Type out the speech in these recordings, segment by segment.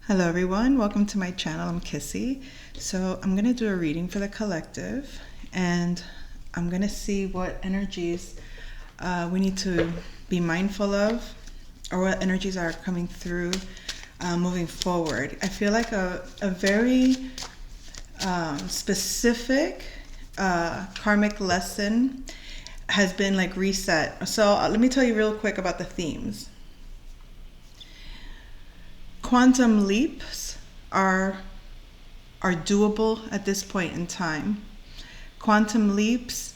Hello everyone, welcome to my channel. I'm Kissy. So I'm going to do a reading for the collective, and I'm going to see what energies we need to be mindful of, or what energies are coming through moving forward. I feel like a very specific karmic lesson has been like reset. So let me tell you real quick about the themes. Quantum leaps are doable at this point in time. Quantum leaps,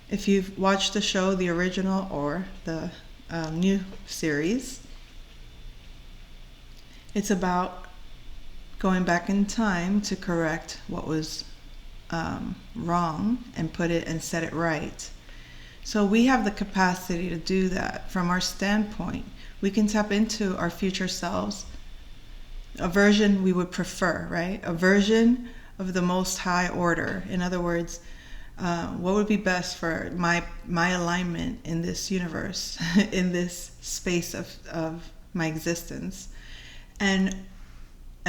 if you've watched the show, the original or the new series, it's about going back in time to correct what was wrong and put it and set it right. So we have the capacity to do that from our standpoint. We can tap into our future selves, a version we would prefer, right? A version of the most high order. In other words, what would be best for my alignment in this universe, in this space of my existence. And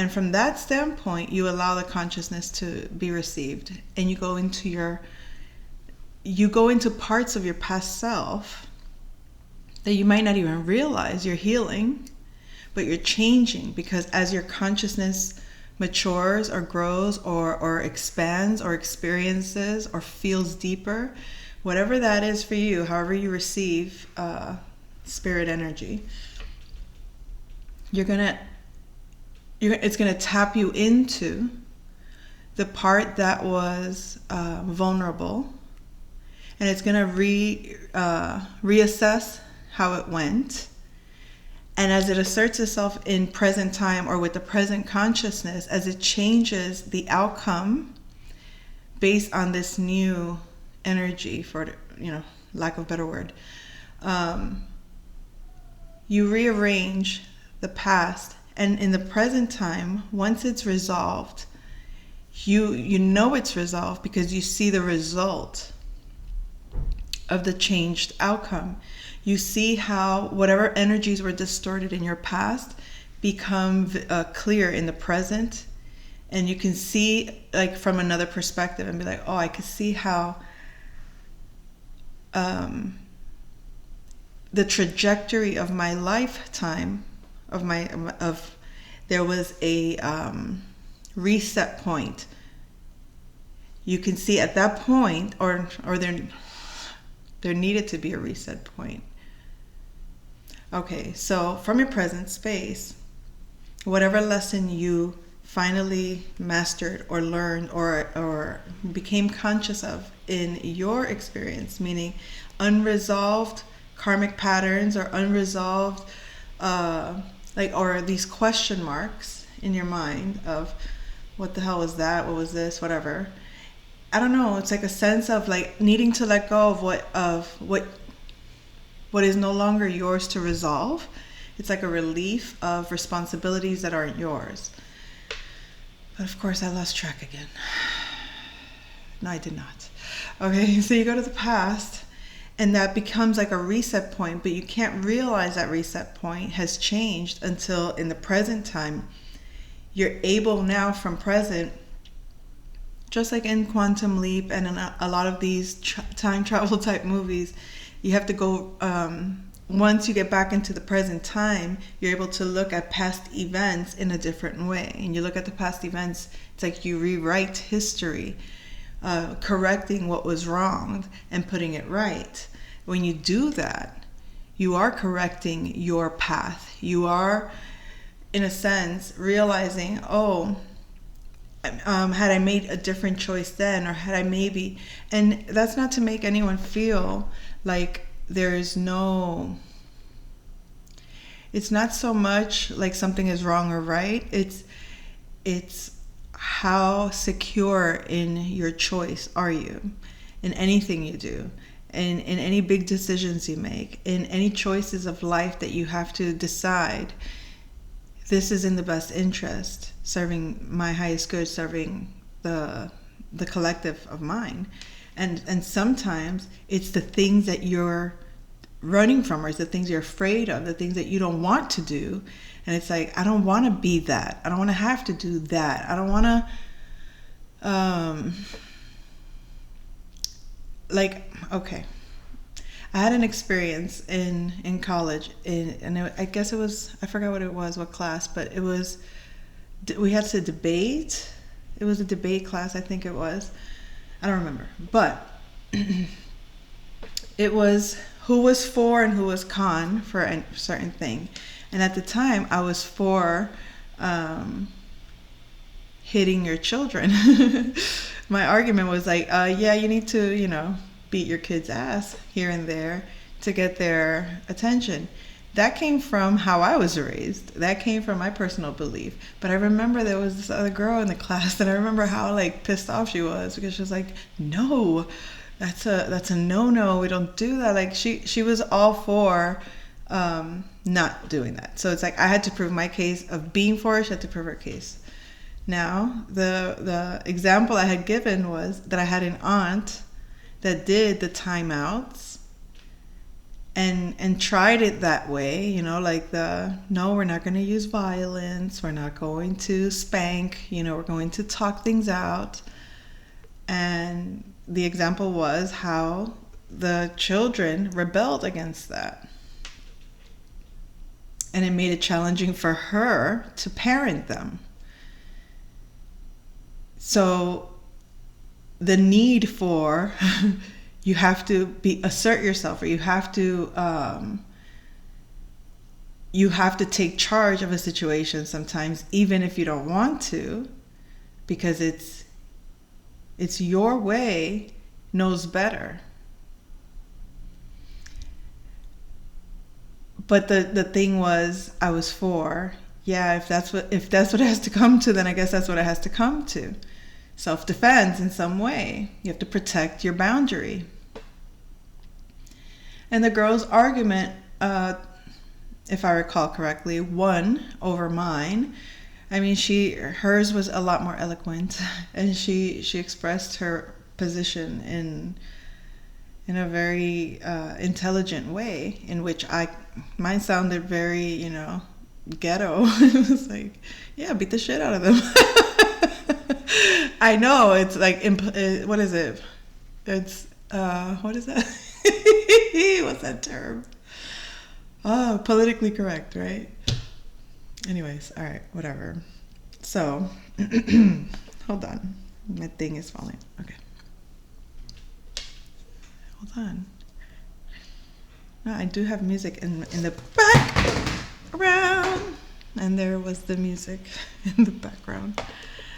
from that standpoint, you allow the consciousness to be received, and you go into parts of your past self that you might not even realize you're healing, but you're changing, because as your consciousness matures or grows or expands or experiences or feels deeper, whatever that is for you, however you receive spirit energy, it's gonna tap you into the part that was vulnerable, and it's gonna reassess how it went. And as it asserts itself in present time or with the present consciousness, as it changes the outcome based on this new energy, for lack of a better word, you rearrange the past, and in the present time, once it's resolved, you know it's resolved because you see the result of the changed outcome. You see how whatever energies were distorted in your past become clear in the present, and you can see like from another perspective and be like, oh, I can see how the trajectory of my lifetime there was a reset point. You can see at that point, or there needed to be a reset point. Okay, so from your present space, whatever lesson you finally mastered or learned or became conscious of in your experience, meaning unresolved karmic patterns or unresolved or these question marks in your mind of what the hell was that, what was this, whatever. I don't know, it's like a sense of like needing to let go of what is no longer yours to resolve. It's like a relief of responsibilities that aren't yours. But of course I lost track again. No, I did not. Okay, so you go to the past, and that becomes like a reset point, but you can't realize that reset point has changed until in the present time, you're able now from present, just like in Quantum Leap and in a lot of these time travel type movies, you have to go, once you get back into the present time, you're able to look at past events in a different way. And you look at the past events, it's like you rewrite history, correcting what was wrong and putting it right. When you do that, you are correcting your path. You are, in a sense, realizing, oh, had I made a different choice then, or had I maybe, and that's not to make anyone feel like it's not so much like something is wrong or right. It's how secure in your choice are you in anything you do, in any big decisions you make, in any choices of life that you have to decide, this is in the best interest, serving my highest good, serving the collective of mine. And sometimes it's the things that you're running from, or it's the things you're afraid of, the things that you don't want to do. And it's like, I don't want to be that. I don't want to have to do that. I don't want to, okay. I had an experience in college, I guess it was, I forgot what it was, what class, but it was, we had to debate. It was a debate class, I think it was. I don't remember. But it was who was for and who was con for a certain thing. And at the time, I was for hitting your children. My argument was like, yeah, you need to, beat your kid's ass here and there to get their attention. That came from how I was raised. That came from my personal belief. But I remember there was this other girl in the class, and I remember how pissed off she was, because she was like, no, that's a no-no. We don't do that. Like she was all for not doing that. So it's like I had to prove my case of being for it. She had to prove her case. Now, the example I had given was that I had an aunt that did the timeouts and tried it that way, no, we're not going to use violence, we're not going to spank, we're going to talk things out. And the example was how the children rebelled against that. And it made it challenging for her to parent them. So the need for you have to assert yourself, or you have to take charge of a situation sometimes, even if you don't want to, because it's your way, knows better. But the thing was, I was for, yeah, if that's what it has to come to, then I guess that's what it has to come to. Self-defense in some way. You have to protect your boundary. And the girl's argument, if I recall correctly, won over mine. I mean, hers was a lot more eloquent, and she expressed her position in a very intelligent way, in which mine sounded very, ghetto. It was like, yeah, beat the shit out of them. I know, it's like, what is it? It's, what is that? What's that term? Oh, politically correct, right? Anyways, all right, whatever. So, hold on. My thing is falling. Okay. Hold on. No, I do have music in the background. And there was the music in the background.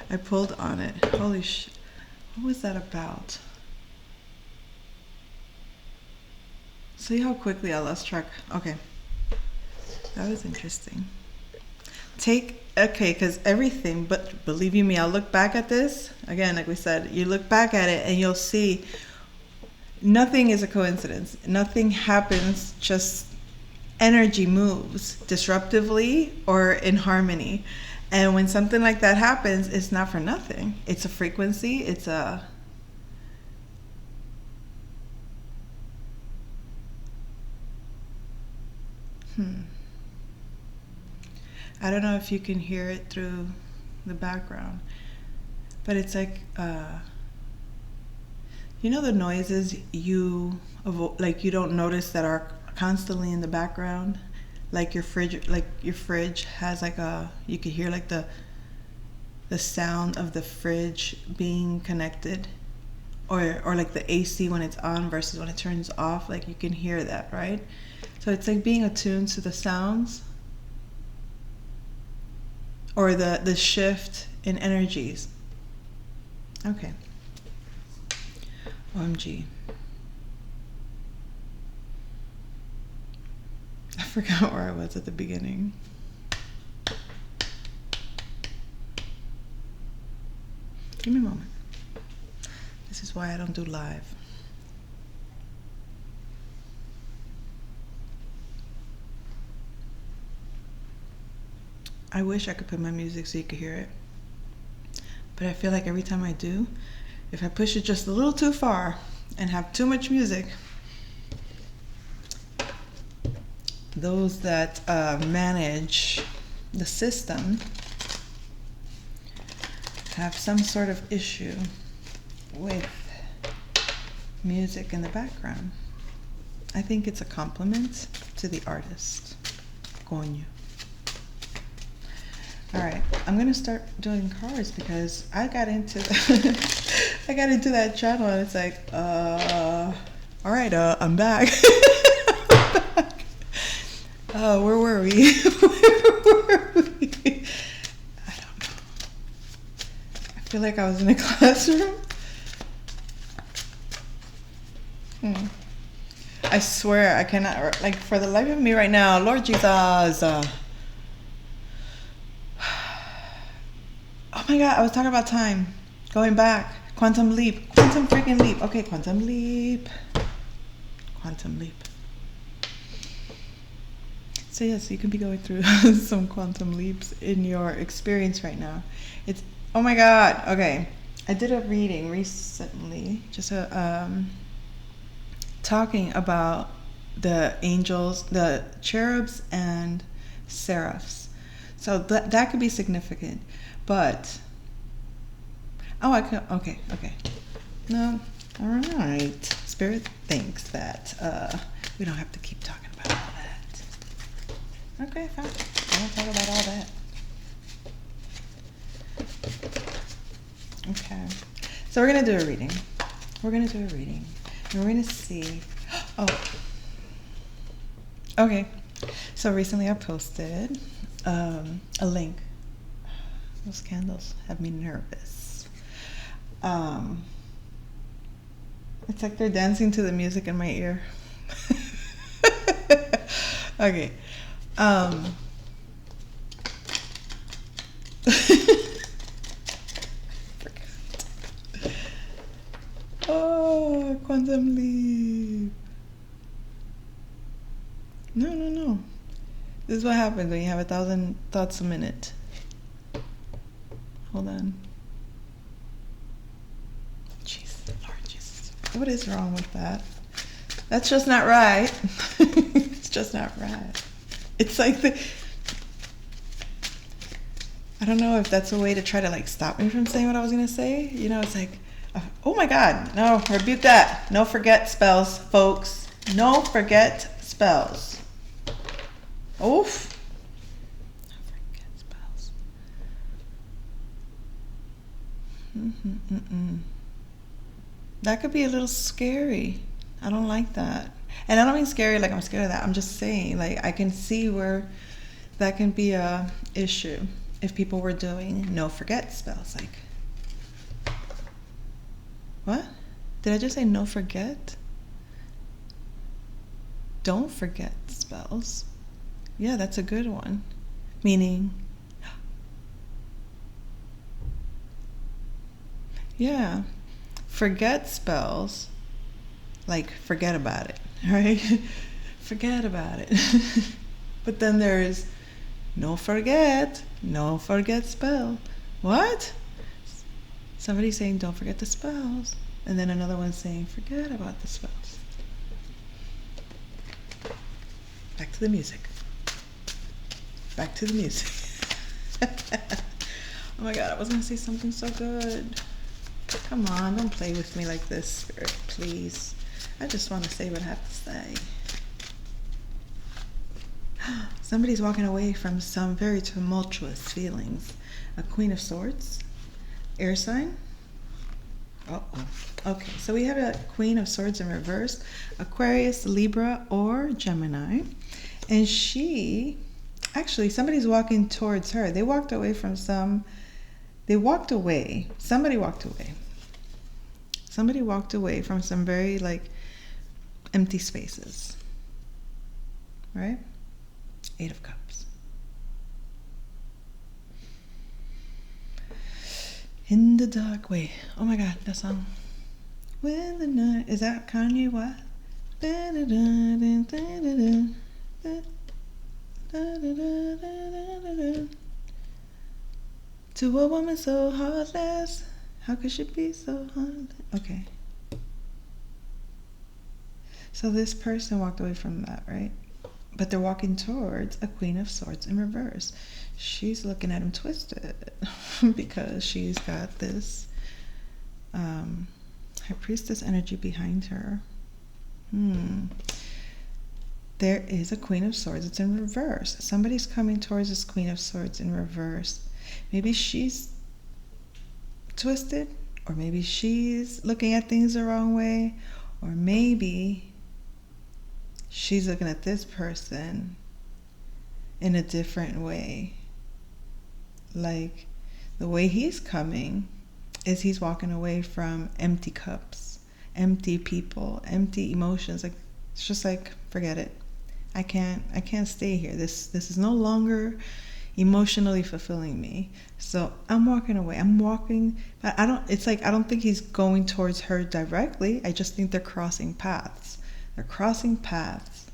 I pulled on it. Holy shit. What was that about? See how quickly I lost track? Okay. That was interesting. Because everything, but believe you me, I'll look back at this. Again, like we said, you look back at it and you'll see nothing is a coincidence. Nothing happens, just energy moves disruptively or in harmony. And when something like that happens, it's not for nothing. It's a frequency. It's a... I don't know if you can hear it through the background, but it's like, the noises you don't notice that are constantly in the background, like your fridge has you could hear the sound of the fridge being connected, or like the AC when it's on versus when it turns off, like you can hear that, right? So it's like being attuned to the sounds, or the shift in energies. Okay. OMG. I forgot where I was at the beginning. Give me a moment. This is why I don't do live. I wish I could put my music so you could hear it. But I feel like every time I do, if I push it just a little too far and have too much music, those that manage the system have some sort of issue with music in the background. I think it's a compliment to the artist. Coño. All right, I'm gonna start doing cars because I got into I got into that channel and it's like, all right, I'm back. Where were we? Where were we? I don't know. I feel like I was in a classroom. I swear I cannot, like, for the life of me right now, Lord Jesus. Oh my God, I was talking about time. Going back. Quantum leap. Quantum freaking leap. Okay, quantum leap. Quantum leap. So yes, you can be going through some quantum leaps in your experience right now. It's, oh my God. Okay. I did a reading recently, just talking about the angels, the cherubs and seraphs. So that could be significant. But, okay. No, all right. Spirit thinks that we don't have to keep talking about all that. Okay, fine. I won't talk about all that. Okay. So we're going to do a reading. And we're going to see. Oh. Okay. So recently I posted a link. Those candles have me nervous. It's like they're dancing to the music in my ear. Okay. Oh, quantum leap. No. This is what happens when you have 1,000 thoughts a minute. Hold on. Jeez, Lord Jesus. What is wrong with that? That's just not right. It's just not right. It's like I don't know if that's a way to try to like stop me from saying what I was going to say. You know, it's like, oh my God, no, rebuke that. No forget spells, folks. No forget spells. Oof. No forget spells. That could be a little scary. I don't like that. And I don't mean scary like I'm scared of that. I'm just saying, like, I can see where that can be a issue if people were doing no forget spells. Like, what? Did I just say no forget? Don't forget spells. Yeah, that's a good one. Meaning, yeah, forget spells, like forget about it, right? Forget about it. But then there's no forget spell. What? Somebody's saying don't forget the spells, and then another one's saying forget about the spells. Back to the music. Back to the music. Oh my God, I was gonna say something so good. Come on, don't play with me like this, Spirit, please. I just want to say what I have to say. Somebody's walking away from some very tumultuous feelings. A Queen of Swords. Air sign. Okay, so we have a Queen of Swords in reverse. Aquarius, Libra, or Gemini. And somebody's walking towards her. Somebody walked away. Somebody walked away from some very, like, empty spaces. Right? 8 of Cups. In the dark, wait, oh my God, that song. When the night, is that Kanye West? To a woman so heartless, how could she be so heartless? Okay. So this person walked away from that, right? but they're walking towards a Queen of Swords in reverse. She's looking at him twisted because she's got this High Priestess energy behind her. There is a Queen of Swords. It's in reverse. Somebody's coming towards this Queen of Swords in reverse. Maybe she's twisted, or maybe she's looking at things the wrong way, or maybe she's looking at this person in a different way. Like, the way he's coming is he's walking away from empty cups, empty people, empty emotions. Like, it's just like, forget it. I can't stay here. This is no longer emotionally fulfilling me. So I'm walking away. But I don't think he's going towards her directly. I just think they're crossing paths. They're crossing paths.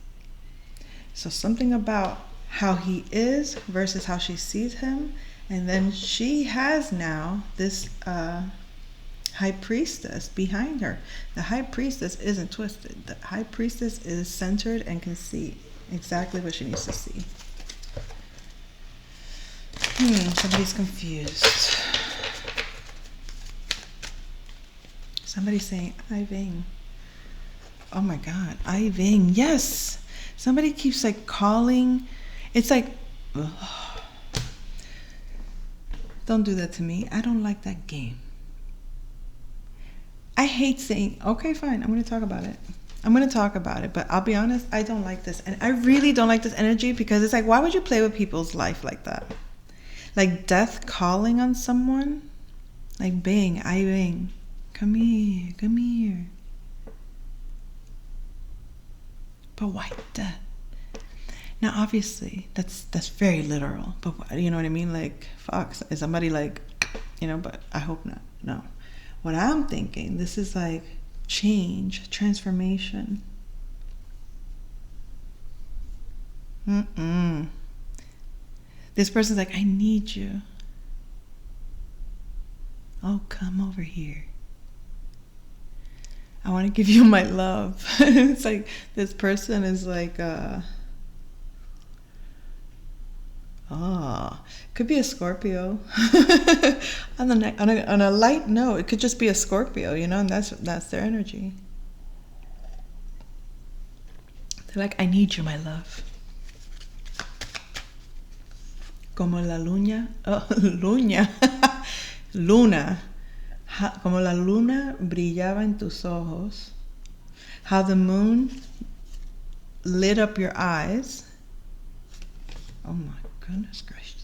So something about how he is versus how she sees him. And then she has now this High Priestess behind her. The High Priestess isn't twisted. The High Priestess is centered and can see exactly what she needs to see. Somebody's confused. Somebody's saying, Iving. Oh my God, Iving. Yes. Somebody keeps like calling. It's like, ugh. Don't do that to me. I don't like that game. I hate saying, okay, fine, I'm going to talk about it. But I'll be honest, I don't like this. And I really don't like this energy, because it's like, why would you play with people's life like that? Like death calling on someone. Like, bang, I bang. Come here. But why death? Now, obviously, that's very literal. But you know what I mean? Like, fuck, is somebody like, but I hope not. No. What I'm thinking, this is like change, transformation. This person's like, I need you. Oh, come over here. I want to give you my love. It's like this person is like, could be a Scorpio. on a light note, it could just be a Scorpio, and that's their energy. They're like, I need you, my love. Como la luna, luna, como la luna brillaba en tus ojos, how the moon lit up your eyes. Oh my goodness gracious.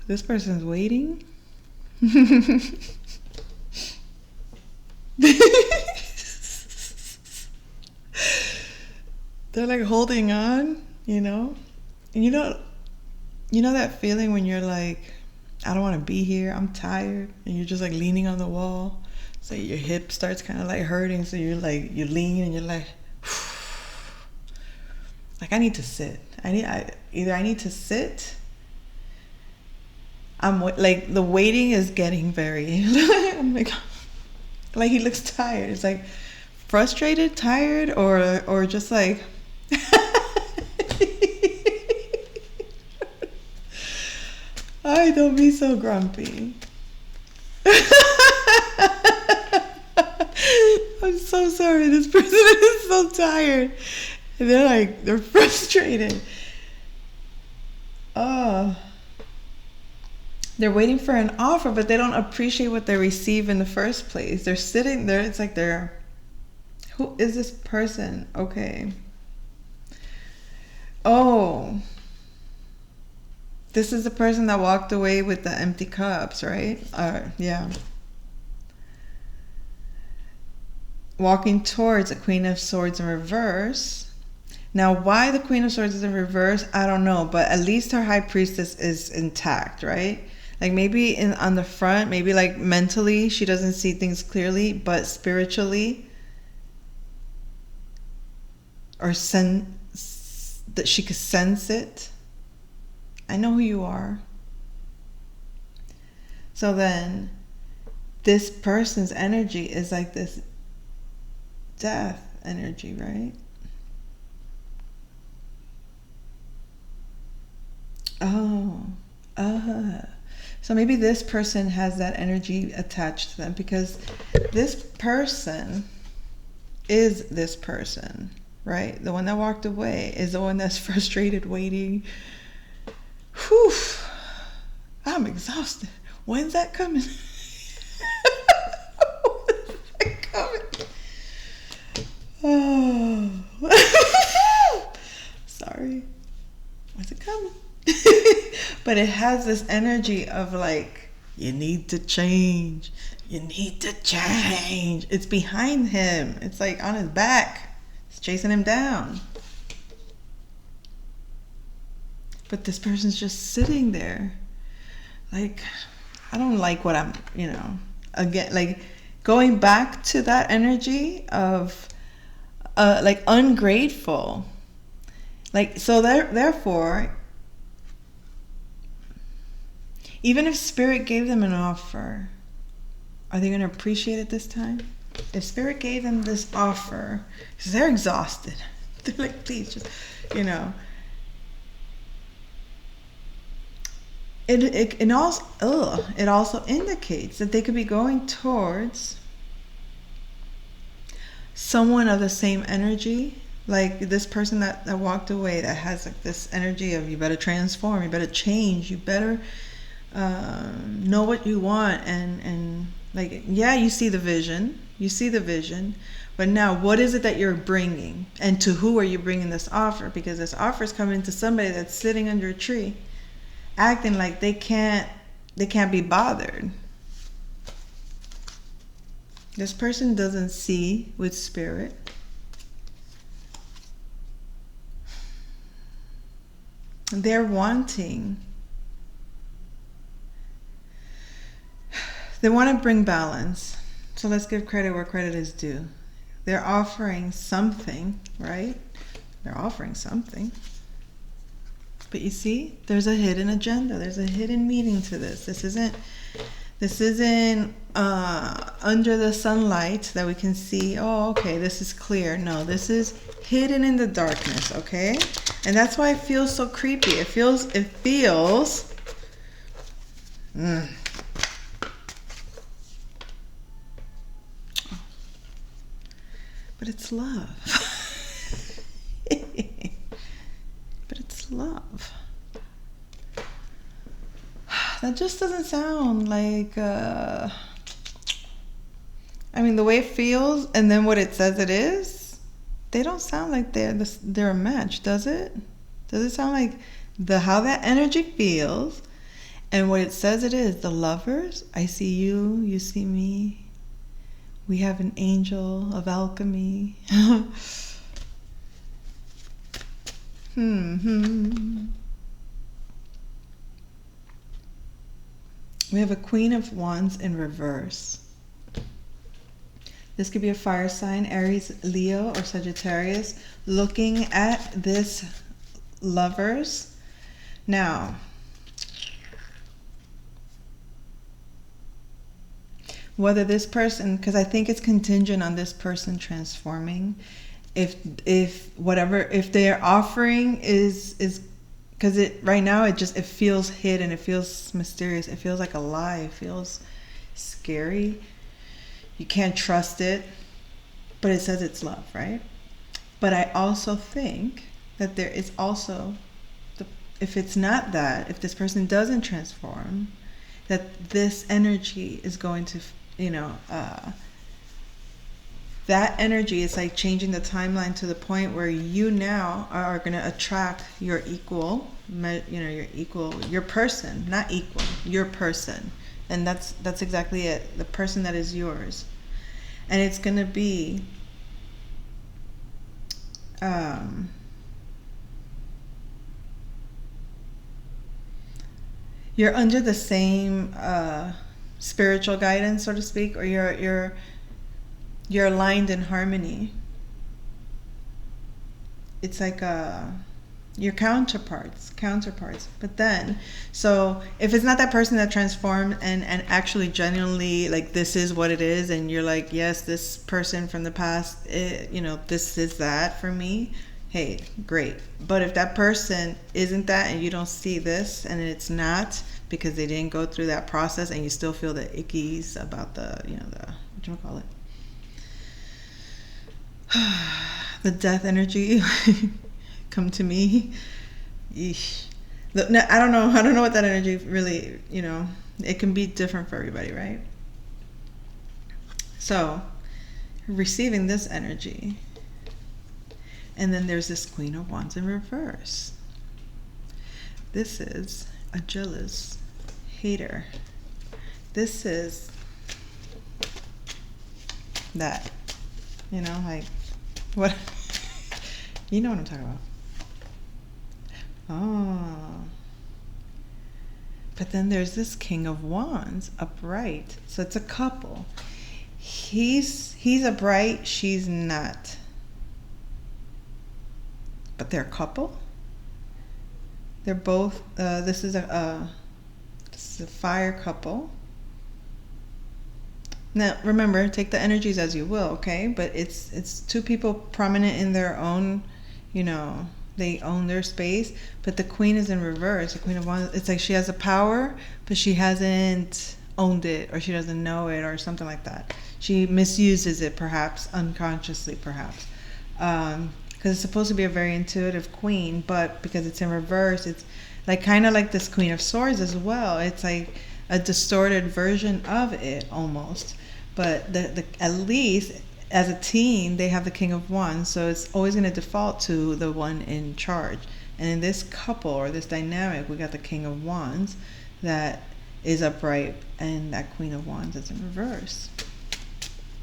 This person's waiting. They're like holding on, And you know that feeling when you're like, I don't want to be here, I'm tired, and you're just like leaning on the wall, so your hip starts kind of like hurting, so you lean and you're like, I need to sit. I need to sit. I'm like, the waiting is getting very. I'm like he looks tired. It's like frustrated, tired, or just like. Ay, don't be so grumpy. I'm so sorry. This person is so tired. And they're frustrated. They're waiting for an offer, but they don't appreciate what they receive in the first place. They're sitting there. It's like who is this person? Okay. Oh. This is the person that walked away with the empty cups, right? Yeah. Walking towards a Queen of Swords in reverse. Now, why the Queen of Swords is in reverse, I don't know. But at least her High Priestess is intact, right? Like maybe on the front, maybe like mentally she doesn't see things clearly, but spiritually, or that she could sense it. I know who you are. So then this person's energy is like this death energy, right? Oh, so maybe this person has that energy attached to them because this person is this person, right? The one that walked away is the one that's frustrated, waiting. Whew, I'm exhausted. When's that coming? When's that coming? Oh, sorry. When's it coming? But it has this energy of like, you need to change. You need to change. It's behind him. It's like on his back. It's chasing him down. But this person's just sitting there. Like, I don't like what I'm, again, like going back to that energy of like ungrateful. Like, so therefore, even if Spirit gave them an offer, are they going to appreciate it this time? If Spirit gave them this offer, because they're exhausted, they're like, please, just, it also indicates that they could be going towards someone of the same energy, like this person that walked away, that has like this energy of, you better transform, you better change, you better know what you want, and like, yeah, you see the vision, but now what is it that you're bringing, and to who are you bringing this offer? Because this offer is coming to somebody that's sitting under a tree acting like they can't be bothered. This person doesn't see with Spirit. They're wanting, they want to bring balance. So let's give credit where credit is due. They're offering something, right? They're offering something. But you see, there's a hidden agenda. There's a hidden meaning to this. This isn't under the sunlight that we can see, oh, okay, this is clear. No, this is hidden in the darkness, okay? And that's why it feels so creepy. It feels but it's love. But it's love. That just doesn't sound like, the way it feels and then what it says it is, they don't sound like they're a match, does it? Does it sound like how that energy feels and what it says it is? The lovers, I see you, you see me. We have an angel of alchemy. We have a Queen of Wands in reverse. This could be a fire sign, Aries, Leo, or Sagittarius, looking at this lovers. Now, whether this person, because I think it's contingent on this person transforming. If their offering is because right now it feels hidden, it feels mysterious, it feels like a lie, it feels scary. You can't trust it, but it says it's love, right? But I also think that there is also, if it's not that, if this person doesn't transform, that this energy is going to, that energy is like changing the timeline to the point where you now are going to attract your equal, your person, not equal, your person. And that's exactly it, the person that is yours. And it's going to be you're under the same spiritual guidance, so to speak, or you're aligned in harmony. It's like Your counterparts. But then, so if it's not that person that transformed and actually genuinely like this is what it is, and you're like, yes, this person from the past, this is that for me. Hey, great. But if that person isn't that, and you don't see this, and it's not because they didn't go through that process, and you still feel the ickies about the what you call it, the death energy. Come to me. Yeesh. No, I don't know what that energy really, it can be different for everybody, right? So receiving this energy, and then there's this Queen of Wands in reverse. This is a jealous hater. This is that, like what? You know what I'm talking about. Oh. But then there's this King of Wands upright. So it's a couple. He's upright, she's not. But they're a couple. They're both this is a fire couple. Now remember, take the energies as you will, okay? But it's two people prominent in their own, they own their space, but the Queen is in reverse. The Queen of Wands, it's like she has a power, but she hasn't owned it, or she doesn't know it, or something like that. She misuses it, perhaps, unconsciously, perhaps. Because it's supposed to be a very intuitive queen, but because it's in reverse, it's like kind of like this Queen of Swords as well. It's like a distorted version of it, almost. But at least as a team, they have the King of Wands, so it's always going to default to the one in charge. And in this couple or this dynamic, we got the King of Wands that is upright, and that Queen of Wands is in reverse.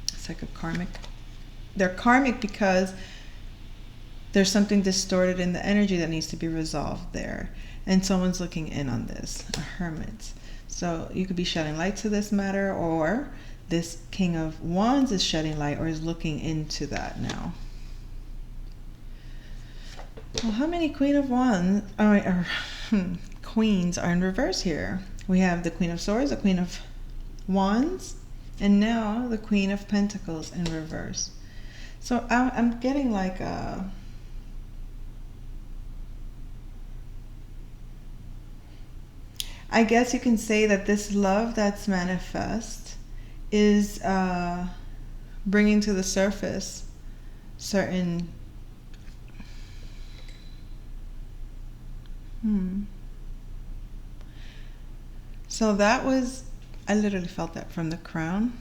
It's like a karmic. They're karmic because there's something distorted in the energy that needs to be resolved there, and someone's looking in on this, a hermit. So you could be shedding light to this matter, or this King of Wands is shedding light or is looking into that now. Well, how many Queen of Wands queens are in reverse here? We have the Queen of Swords, the Queen of Wands, and now the Queen of Pentacles in reverse. So I'm getting like a I guess you can say that this love that's manifest is bringing to the surface certain So that was, I literally felt that from the crown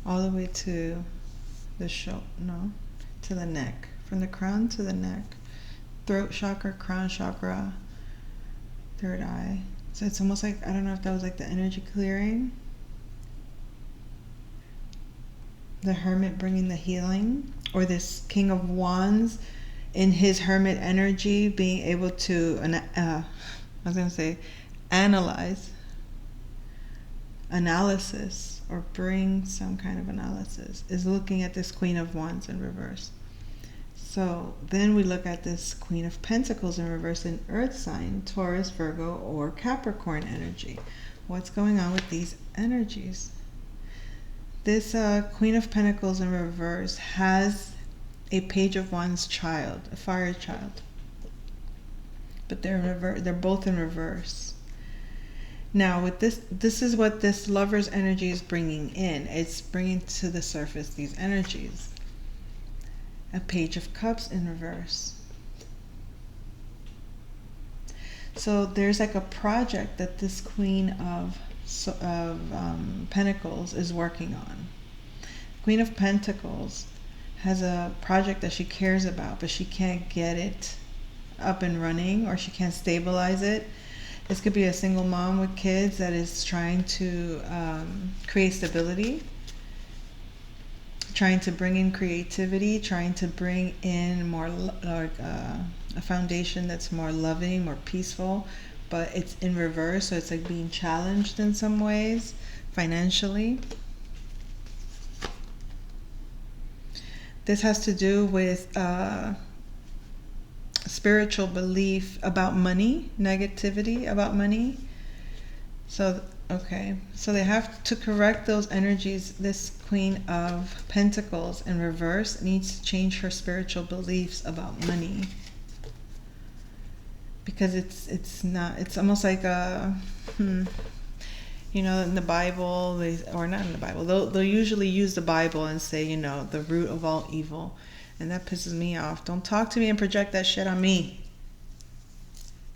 all the way to the to the neck, from the crown to the neck, throat chakra, crown chakra, third eye. So it's almost like, I don't know if that was like the energy clearing, the hermit bringing the healing, or this King of Wands in his hermit energy being able to analysis, or bring some kind of analysis, is looking at this Queen of Wands in reverse. So then we look at this Queen of Pentacles in reverse in earth sign, Taurus, Virgo, or Capricorn energy. What's going on with these energies? This Queen of Pentacles in reverse has a Page of Wands child, a fire child. But they're both in reverse. Now with this is what this lover's energy is bringing in. It's bringing to the surface these energies. A Page of Cups in reverse. So there's like a project that this Queen of Pentacles is working on. Queen of Pentacles has a project that she cares about, but she can't get it up and running, or she can't stabilize it. This could be a single mom with kids that is trying to create stability, trying to bring in creativity, trying to bring in more a foundation that's more loving, more peaceful, but it's in reverse, so it's like being challenged in some ways financially. This has to do with spiritual belief about money, negativity about money. So, okay, so they have to correct those energies. This Queen of Pentacles in reverse needs to change her spiritual beliefs about money. Because it's not, it's almost like a, you know, in the Bible, or not in the Bible, they'll usually use the Bible and say, you know, the root of all evil. And that pisses me off. Don't talk to me and project that shit on me.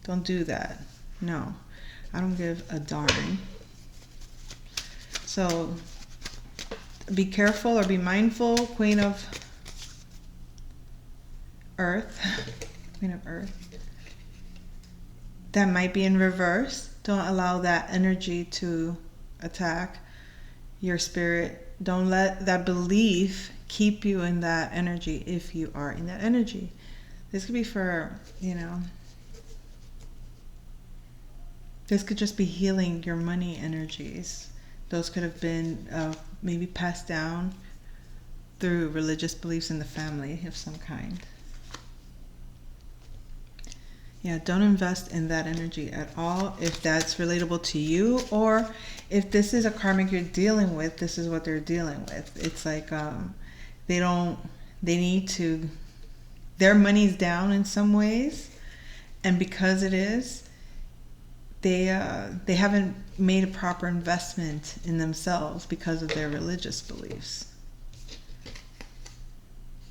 Don't do that. No, I don't give a darn. So be careful or be mindful, Queen of Earth. Queen of Earth. That might be in reverse. Don't allow that energy to attack your spirit. Don't let that belief keep you in that energy if you are in that energy. This could be for, you know, this could just be healing your money energies. Those could have been maybe passed down through religious beliefs in the family of some kind. Yeah, don't invest in that energy at all if that's relatable to you, or if this is a karmic you're dealing with, this is what they're dealing with. It's like they need to, their money's down in some ways, and because it is, they haven't made a proper investment in themselves because of their religious beliefs.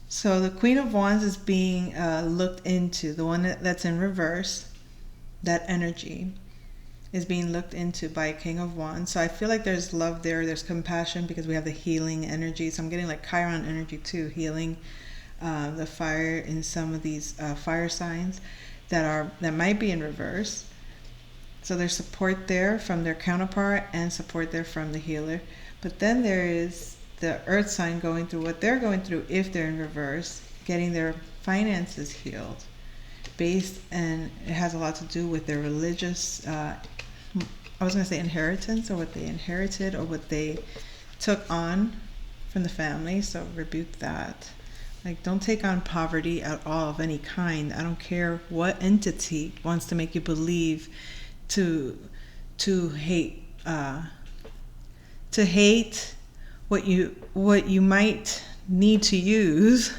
So the Queen of Wands is being looked into. The one that's in reverse, that energy, is being looked into by King of Wands. So I feel like there's love there. There's compassion because we have the healing energy. So I'm getting like Chiron energy too, healing the fire in some of these fire signs that might be in reverse. So there's support there from their counterpart and support there from the healer. But then there is the earth sign going through what they're going through if they're in reverse, getting their finances healed. And it has a lot to do with their religious, I was going to say inheritance, or what they inherited or what they took on from the family. So rebuke that. Like, don't take on poverty at all of any kind. I don't care what entity wants to make you believe to hate what you might need to use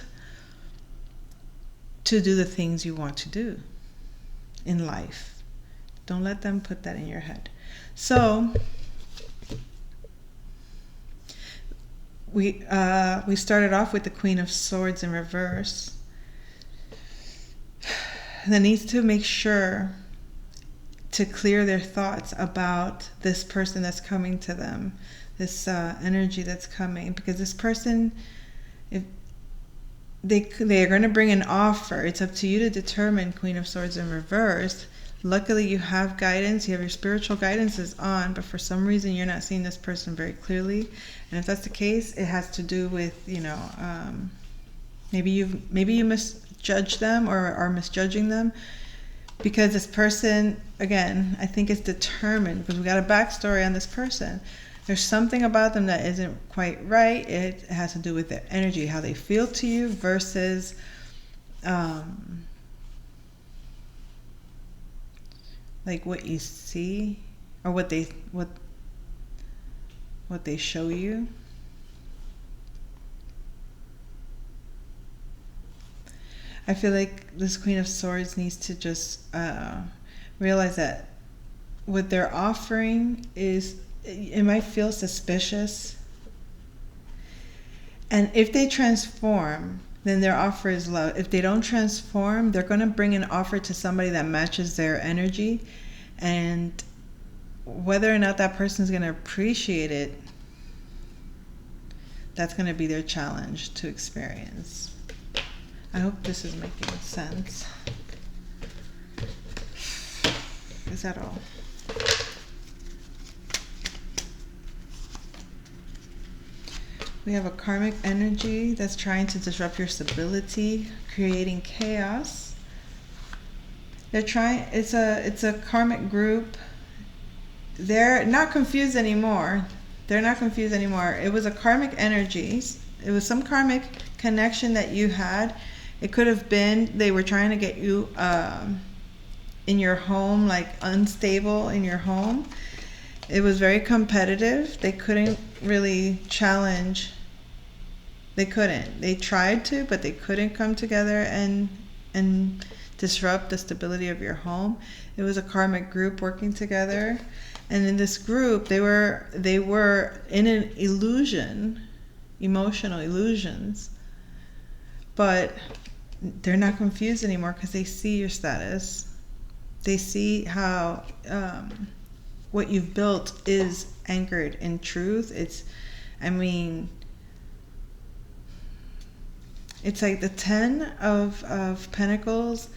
to do the things you want to do in life. Don't let them put that in your head. So we started off with the Queen of Swords in reverse. That needs to make sure to clear their thoughts about this person that's coming to them, this energy that's coming, because this person, if they are going to bring an offer, it's up to you to determine. Queen of Swords in reverse. Luckily you have guidance, you have your spiritual guidance is on, but for some reason you're not seeing this person very clearly. And if that's the case, it has to do with, you know, maybe you misjudge them or are misjudging them. Because this person, again, I think is determined, because we got a backstory on this person. There's something about them that isn't quite right. It has to do with their energy, how they feel to you versus like what you see or what they show you. I feel like this Queen of Swords needs to just realize that what they're offering is, it might feel suspicious. And if they transform, then their offer is love. If they don't transform, they're going to bring an offer to somebody that matches their energy. And whether or not that person's going to appreciate it, that's going to be their challenge to experience. I hope this is making sense. Is that all? We have a karmic energy that's trying to disrupt your stability, creating chaos. They're trying, it's a karmic group. They're not confused anymore. It was a karmic energies. It was some karmic connection that you had. It could have been they were trying to get you in your home, like unstable in your home. It was very competitive. They couldn't really challenge. They couldn't. They tried to, but they couldn't come together and disrupt the stability of your home. It was a karmic group working together, and in this group, they were in an illusion, emotional illusions, but they're not confused anymore because they see your status. They see how what you've built is anchored in truth. It's like the 10 of Pentacles.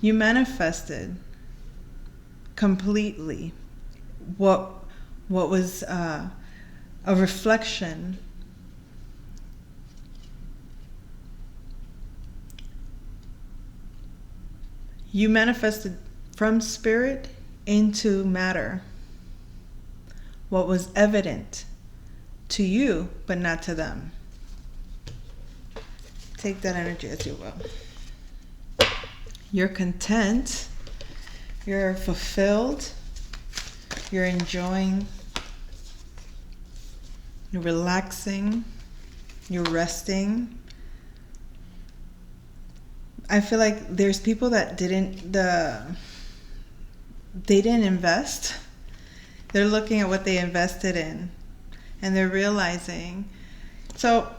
You manifested completely what was a reflection. You manifested from spirit into matter what was evident to you, but not to them. Take that energy as you will. You're content. You're fulfilled. You're enjoying. You're relaxing. You're resting. I feel like there's people that didn't invest. They're looking at what they invested in, and they're realizing. So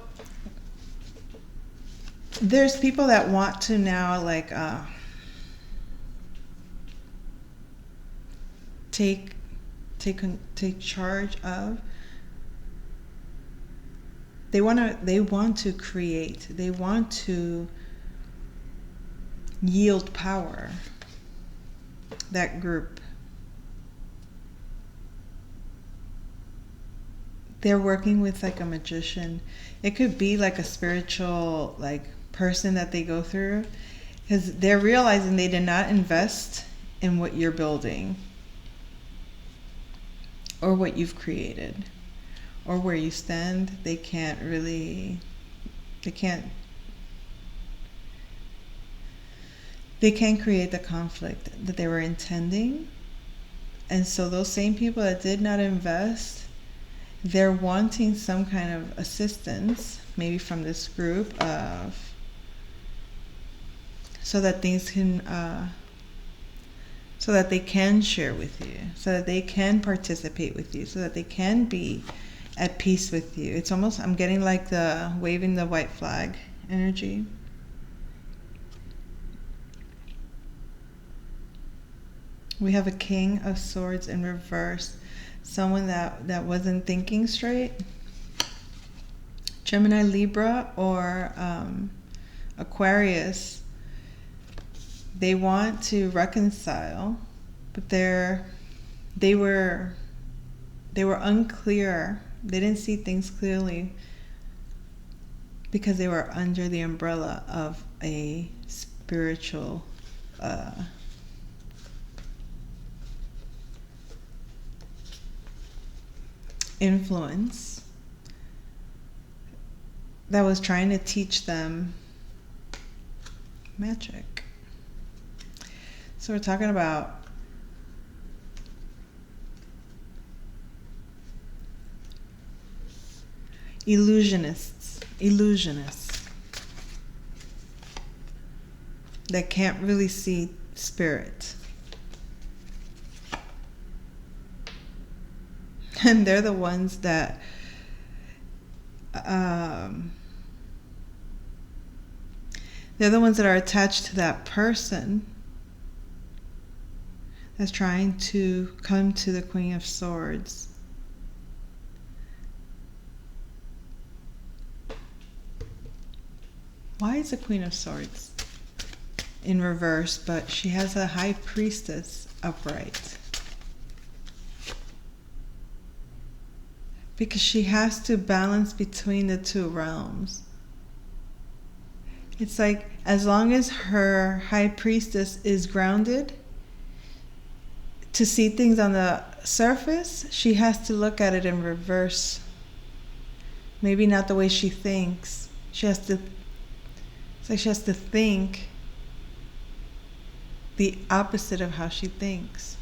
there's people that want to now take charge of. They want to create. They want to yield power. That group. They're working with like a magician. It could be like a spiritual person that they go through, because they're realizing they did not invest in what you're building or what you've created or where you stand. They can't create the conflict that they were intending. And so those same people that did not invest, they're wanting some kind of assistance, maybe from this group, so that things can, so that they can share with you, so that they can participate with you, so that they can be at peace with you. It's almost, I'm getting like the waving the white flag energy. We have a King of Swords in reverse. Someone that wasn't thinking straight. Gemini, Libra, or Aquarius. They want to reconcile, but they were unclear. They didn't see things clearly because they were under the umbrella of a spiritual influence that was trying to teach them magic. So we're talking about illusionists that can't really see spirit. And they're the ones that are attached to that person that's trying to come to the Queen of Swords. Why is the Queen of Swords in reverse, but she has a High Priestess upright? Because she has to balance between the two realms. It's like, as long as her High Priestess is grounded, to see things on the surface, she has to look at it in reverse. Maybe not the way she thinks. It's like she has to think the opposite of how she thinks.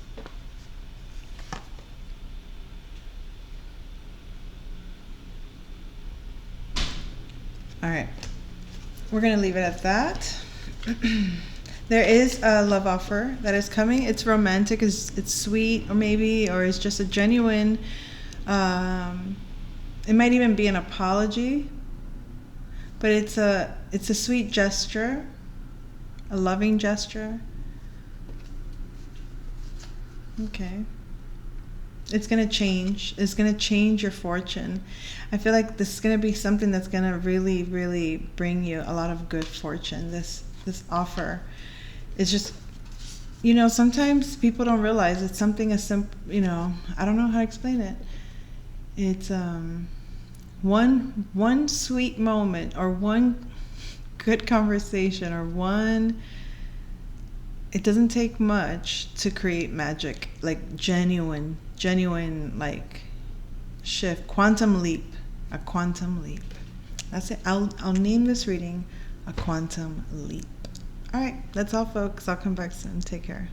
All right. We're going to leave it at that. There is a love offer that is coming. It's romantic, it's sweet, or it's just a genuine, it might even be an apology, but it's a sweet gesture, a loving gesture. Okay. It's going to change. It's going to change your fortune. I feel like this is going to be something that's going to really, really bring you a lot of good fortune. This offer is just, sometimes people don't realize it's something as simple, I don't know how to explain it. It's one sweet moment, or one good conversation, or it doesn't take much to create magic, like genuine like shift, quantum leap, a quantum leap. That's it. I'll name this reading a quantum leap. All right, that's all, folks. I'll come back soon. Take care.